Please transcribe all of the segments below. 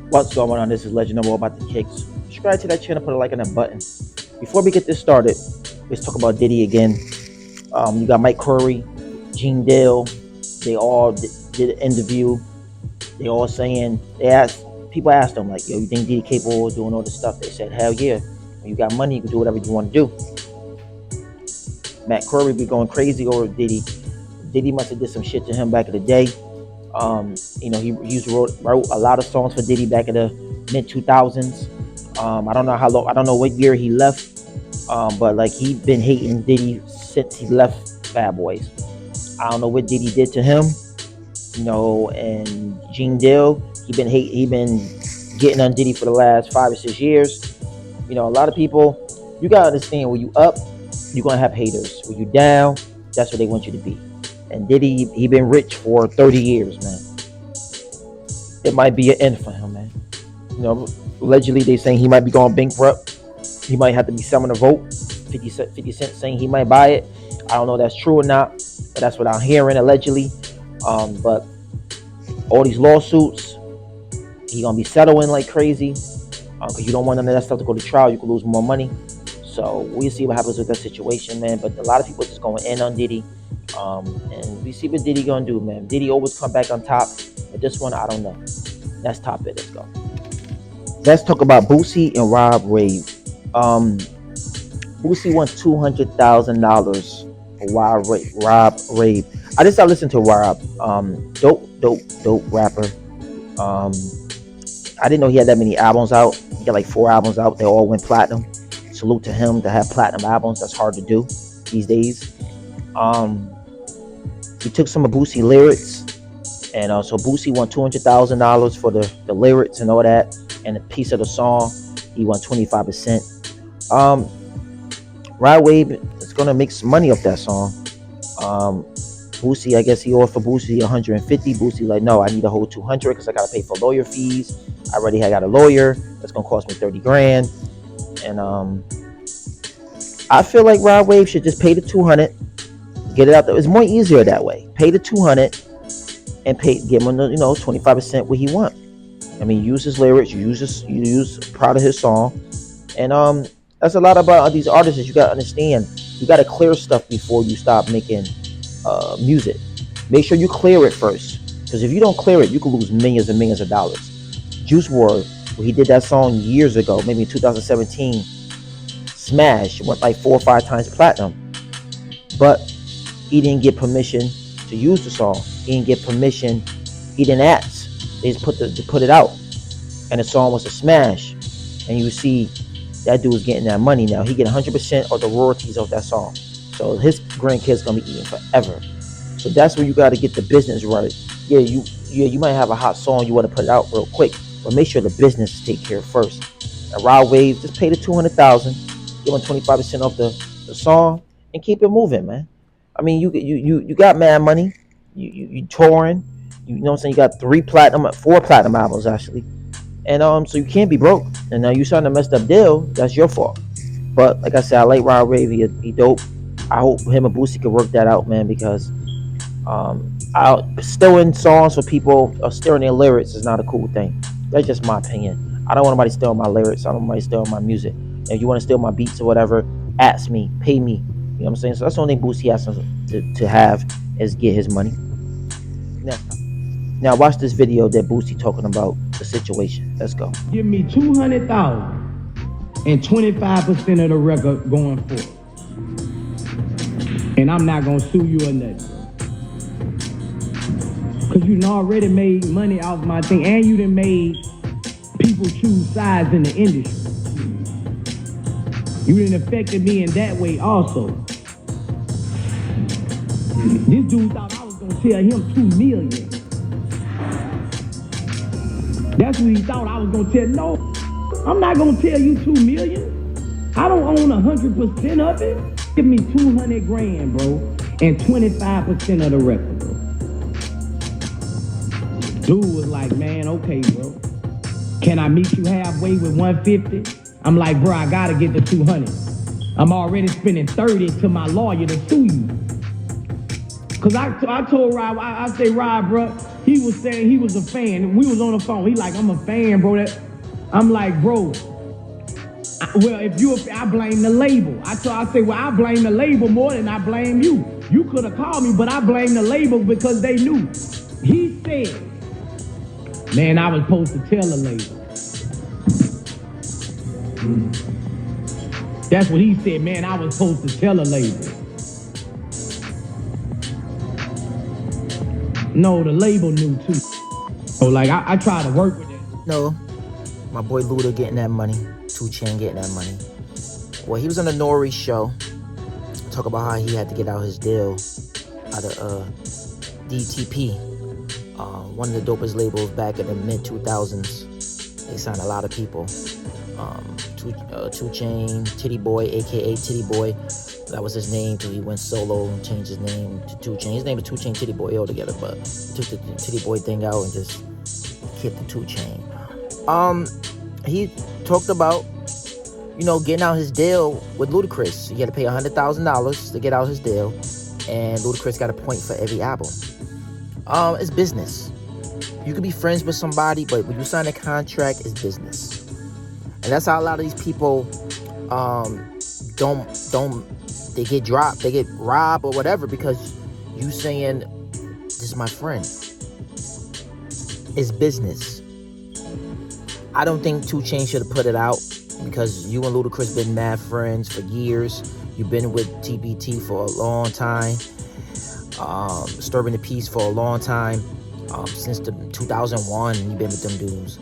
What's going on? This is Legend of All About the Kicks. Subscribe to that channel, put a like on that button. Before we get this started, let's talk about Diddy again. You got Mike Curry, Gene Dale. They all did an interview. They all saying, people asked them, like, yo, you think Diddy capable of doing all this stuff? They said, hell yeah. When you got money, you can do whatever you want to do. Matt Curry be going crazy over Diddy. Diddy must have did some shit to him back in the day. He wrote a lot of songs for Diddy back in the mid 2000s. I don't know how long, I don't know what year he left, but like he been hating Diddy since he left Bad Boys. I don't know what Diddy did to him, and Gene Dale, he been getting on Diddy for the last 5 or 6 years. A lot of people, you gotta understand, when you up, you're gonna have haters. When you down, that's what they want you to be. And Diddy, he been rich for 30 years, man. It might be an end for him, man. Allegedly they saying he might be going bankrupt. He might have to be selling a vote. 50 Cent saying he might buy it. I don't know if that's true or not, but that's what I'm hearing, allegedly. But all these lawsuits, he gonna be settling like crazy, because you don't want none of that stuff to go to trial. You could lose more money. So we'll see what happens with that situation, man. But a lot of people just going in on Diddy. And we see what Diddy gonna do, man. Diddy always come back on top, but this one, I don't know. Let's top it. Let's go. Let's talk about Boosie and Rob Wave. Boosie won $200,000 for Rob Wave. I just started listening to Rob. Dope rapper. I didn't know he had that many albums out. He got like 4 albums out. They all went platinum. Salute to him to have platinum albums. That's hard to do these days. He took some of Boosie lyrics, and so Boosie won $200,000 for the lyrics and all that, and a piece of the song. He won 25%. Rod Wave is gonna make some money off that song. Boosie, I guess he offered Boosie 150. Boosie like, no, I need a whole 200 because I gotta pay for lawyer fees. I already got a lawyer that's gonna cost me 30 grand. And I feel like Rod Wave should just pay the 200. Get it out there. It's more easier that way. Pay the 200 and give him 25% what he want. I mean, use his lyrics, use part of his song, and that's a lot about these artists. You gotta understand. You gotta clear stuff before you start making music. Make sure you clear it first, because if you don't clear it, you can lose millions and millions of dollars. Juice WRLD, when he did that song years ago, maybe in 2017, smash, went like 4 or 5 times platinum, but he didn't get permission to use the song. He didn't get permission. He didn't ask. They just put it out, and the song was a smash. And you see, that dude is getting that money now. He get 100% of the royalties of that song. So his grandkids gonna be eating forever. So that's where you got to get the business right. Yeah, you might have a hot song, you want to put it out real quick, but make sure the business is taken care of first. And Rod Wave, just pay the 200,000, give him 25% off the song, and keep it moving, man. I mean, you got mad money. You touring. You know what I'm saying? You got 4 platinum albums actually, and so you can't be broke. And now you signed a messed up deal. That's your fault. But like I said, I like Rod Wave. He dope. I hope him and Boosie can work that out, man. Because stealing songs for people or stealing their lyrics is not a cool thing. That's just my opinion. I don't want nobody stealing my lyrics. I don't want nobody stealing my music. If you want to steal my beats or whatever, ask me, pay me. You know what I'm saying? So that's the only thing Boosie has to have is get his money. Now watch this video that Boosie talking about the situation. Let's go. Give me 200,000 and 25% of the record going forward, and I'm not gonna sue you or nothing. Cause you done already made money off my thing, and you done made people choose sides in the industry. You done affected me in that way also. This dude thought I was gonna tell him 2 million. That's what he thought I was gonna tell. No, I'm not gonna tell you 2 million. I don't own 100% of it. Give me 200 grand, bro, and 25% of the record, bro. Dude was like, man, okay, bro. Can I meet you halfway with 150? I'm like, bro, I gotta get the 200. I'm already spending 30 to my lawyer to sue you. Cause I told Rob, I say, Rob, bro, He was saying he was a fan. We was on the phone. He like, I'm a fan, bro. I'm like, bro. Well, if you, I blame the label. I say, well, I blame the label more than I blame you. You could have called me, but I blame the label because they knew. He said, man, I was supposed to tell the label. That's what he said, man, I was supposed to tell the label. No, the label knew too. So like, I try to work with it. No, my boy Luda getting that money. 2 Chainz getting that money. Well, he was on the Nori show. Talk about how he had to get out his deal out of DTP. One of the dopest labels back in the mid-2000s. They signed a lot of people. 2 Chainz, Titty Boy, aka Titty Boy. That was his name till he went solo and changed his name to 2 Chainz. His name is 2 Chainz Titty Boy altogether, but he took the Titty Boy thing out and just kicked the 2 Chainz. He talked about, you know, getting out his deal with Ludacis. He had to pay $100,000 to get out his deal, and Ludacis got a point for every album. It's business. You could be friends with somebody, but when you sign a contract, it's business. And that's how a lot of these people they get dropped, they get robbed or whatever, because you saying, this is my friend. It's business. I don't think 2 Chainz should have put it out, because you and Ludacis been mad friends for years. You've been with TBT for a long time. Disturbing the Peace for a long time. Since 2001, you've been with them dudes.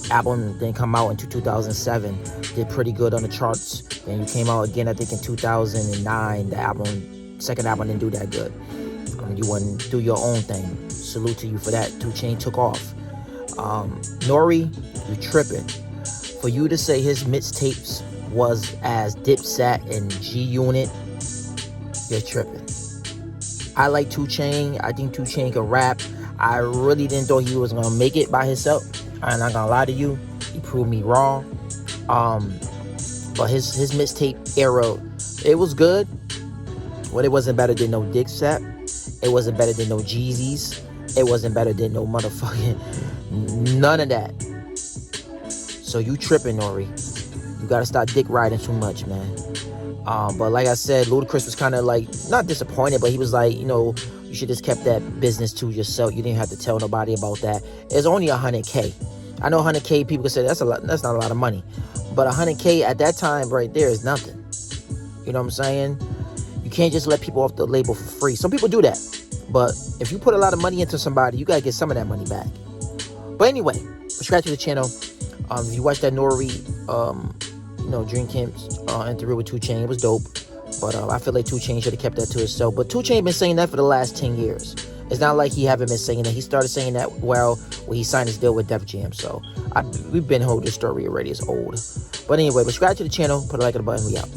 Album didn't come out until 2007. Did pretty good on the charts. Then you came out again, I think, in 2009. The second album didn't do that good. You went and do your own thing. Salute to you for that. 2 Chainz took off. Nori, you tripping. For you to say his mixtapes was as Dipset and G Unit, you're tripping. I like 2 Chainz. I think 2 Chainz can rap. I really didn't thought he was gonna make it by himself. I'm not gonna lie to you. He proved me wrong. But his mixtape era, it was good. But it wasn't better than no Dipset. It wasn't better than no Jeezys. It wasn't better than no motherfucking none of that. So you tripping, Nori. You gotta stop dick riding too much, man. But like I said, Ludacris was kind of like, not disappointed, but he was like, you know, you should just kept that business to yourself. You didn't have to tell nobody about that. It's only $100K. I know $100K, people can say that's a lot, that's not a lot of money. But $100K at that time right there is nothing. You know what I'm saying? You can't just let people off the label for free. Some people do that. But if you put a lot of money into somebody, you gotta get some of that money back. But anyway, subscribe to the channel. If you watched that Nori, Dream Camp's interview with 2 Chainz, it was dope. But I feel like 2 Chainz should have kept that to himself. But 2 Chainz been saying that for the last 10 years. It's not like he haven't been saying that. He started saying that, well, when he signed his deal with Def Jam. So we've been holding this story already. It's old. But anyway, subscribe to the channel. Put a like on the button. We out.